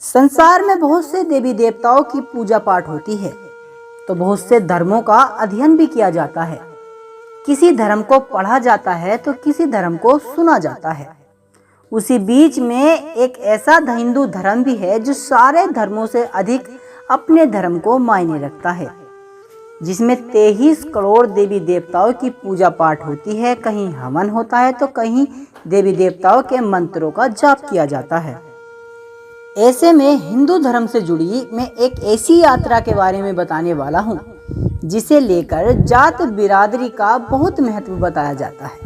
संसार में बहुत से देवी देवताओं की पूजा पाठ होती है, तो बहुत से धर्मों का अध्ययन भी किया जाता है। किसी धर्म को पढ़ा जाता है तो किसी धर्म को सुना जाता है। उसी बीच में एक ऐसा हिंदू धर्म भी है जो सारे धर्मों से अधिक अपने धर्म को मायने रखता है, जिसमें 23 करोड़ देवी देवताओं की पूजा पाठ होती है। कहीं हवन होता है तो कहीं देवी देवताओं के मंत्रों का जाप किया जाता है। ऐसे में हिंदू धर्म से जुड़ी मैं एक ऐसी यात्रा के बारे में बताने वाला हूँ जिसे लेकर जात बिरादरी का बहुत महत्व बताया जाता है,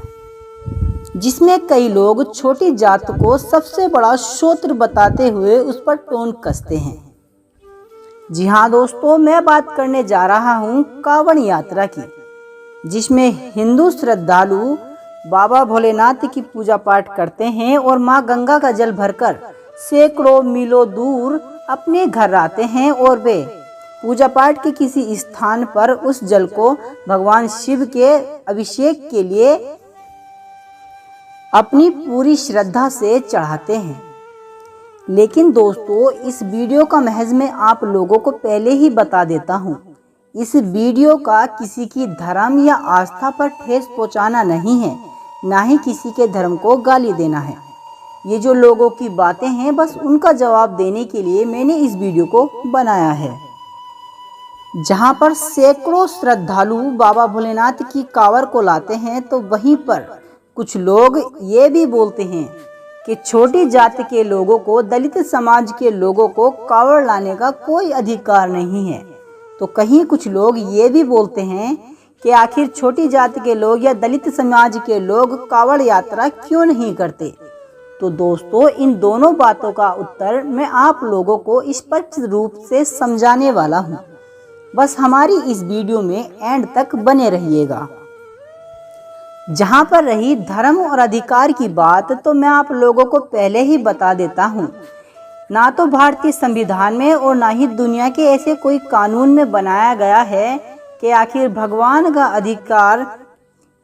जिसमें कई लोग छोटी जात को सबसे बड़ा शोत्र बताते हुए उस पर टोन कसते हैं। जी हाँ दोस्तों, मैं बात करने जा रहा हूँ कांवड़ यात्रा की, जिसमें हिंदू श्रद्धालु बाबा भोलेनाथ की पूजा पाठ करते हैं और माँ गंगा का जल भरकर सैकड़ों मीलों दूर अपने घर आते हैं और वे पूजा पाठ के किसी स्थान पर उस जल को भगवान शिव के अभिषेक के लिए अपनी पूरी श्रद्धा से चढ़ाते हैं। लेकिन दोस्तों, इस वीडियो का महज मैं आप लोगों को पहले ही बता देता हूँ, इस वीडियो का किसी की धर्म या आस्था पर ठेस पहुँचाना नहीं है, ना ही किसी के धर्म को गाली देना है। ये जो लोगों की बातें हैं, बस उनका जवाब देने के लिए मैंने इस वीडियो को बनाया है। जहाँ पर सैकड़ों श्रद्धालु बाबा भोलेनाथ की कांवड़ को लाते हैं, तो वहीं पर कुछ लोग ये भी बोलते हैं कि छोटी जाति के लोगों को, दलित समाज के लोगों को कांवड़ लाने का कोई अधिकार नहीं है। तो कहीं कुछ लोग ये भी बोलते हैं कि आखिर छोटी जाति के लोग या दलित समाज के लोग कांवड़ यात्रा क्यों नहीं करते। तो दोस्तों, इन दोनों बातों का उत्तर मैं आप लोगों को स्पष्ट रूप से समझाने वाला हूँ। बस हमारी इस वीडियो में एंड तक बने रहिएगा। जहाँ पर रही धर्म और अधिकार की बात, तो मैं आप लोगों को पहले ही बता देता हूँ, ना तो भारतीय संविधान में और ना ही दुनिया के ऐसे कोई कानून में बनाया गया है कि आखिर भगवान का अधिकार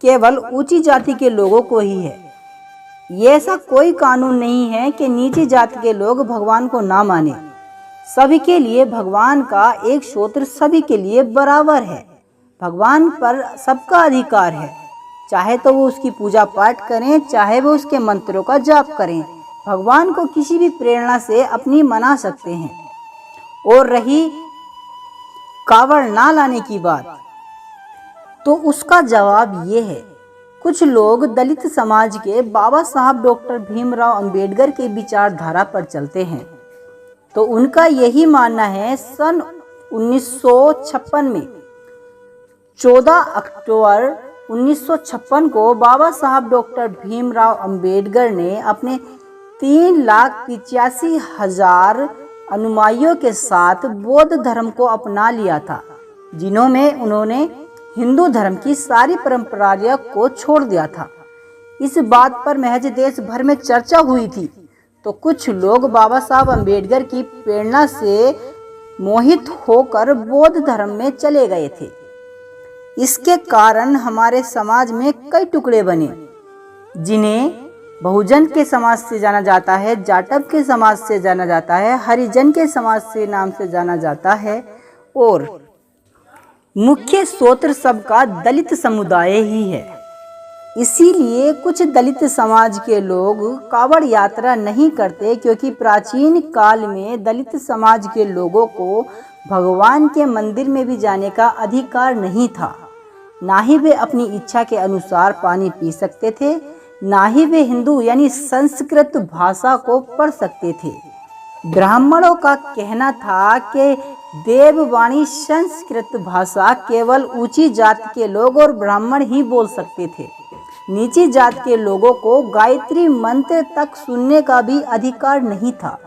केवल ऊंची जाति के लोगों को ही है। ये ऐसा कोई कानून नहीं है कि नीची जाति के लोग भगवान को ना माने। सभी के लिए भगवान का एक सूत्र सभी के लिए बराबर है। भगवान पर सबका अधिकार है, चाहे तो वो उसकी पूजा पाठ करें, चाहे वो उसके मंत्रों का जाप करें। भगवान को किसी भी प्रेरणा से अपनी मना सकते हैं। और रही कांवड़ ना लाने की बात, तो उसका जवाब ये है, कुछ लोग दलित समाज के बाबा साहब डॉक्टर भीमराव अंबेडकर के विचारधारा पर चलते हैं। तो उनका यही मानना है, सन 1956 में 14 अक्टूबर 1956 को बाबा साहब डॉक्टर भीमराव अंबेडकर ने अपने 3,85,000 अनुयायियों के साथ बौद्ध धर्म को अपना लिया था, जिन्होंने उन्होंने हिंदू धर्म की सारी परंपराओं को छोड़ दिया था। इस बात पर महज देश भर में चर्चा हुई थी। तो कुछ लोग बाबा साहब अंबेडकर की प्रेरणा से मोहित होकर बौद्ध धर्म में चले गए थे। इसके कारण हमारे समाज में कई टुकड़े बने, जिन्हें बहुजन के समाज से जाना जाता है, जाटव के समाज से जाना जाता है, हरिजन के समाज से नाम से जाना जाता है, और मुख्य स्रोत सबका दलित समुदाय ही है। इसीलिए कुछ दलित समाज के लोग कांवड़ यात्रा नहीं करते, क्योंकि प्राचीन काल में दलित समाज के लोगों को भगवान के मंदिर में भी जाने का अधिकार नहीं था। ना ही वे अपनी इच्छा के अनुसार पानी पी सकते थे, ना ही वे हिंदू यानी संस्कृत भाषा को पढ़ सकते थे। ब्राह्मणों का कहना था कि देववाणी संस्कृत भाषा केवल ऊंची जाति के लोग और ब्राह्मण ही बोल सकते थे। नीची जाति के लोगों को गायत्री मंत्र तक सुनने का भी अधिकार नहीं था।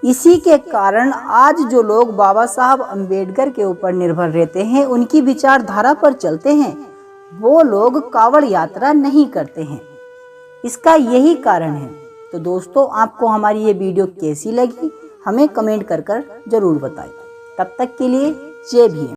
इसी के कारण आज जो लोग बाबा साहब अंबेडकर के ऊपर निर्भर रहते हैं, उनकी विचारधारा पर चलते हैं, वो लोग कांवड़ यात्रा नहीं करते हैं। इसका यही कारण है। तो दोस्तों, आपको हमारी ये वीडियो कैसी लगी हमें कमेंट कर जरूर बताएं। तब तक के लिए जय भीम।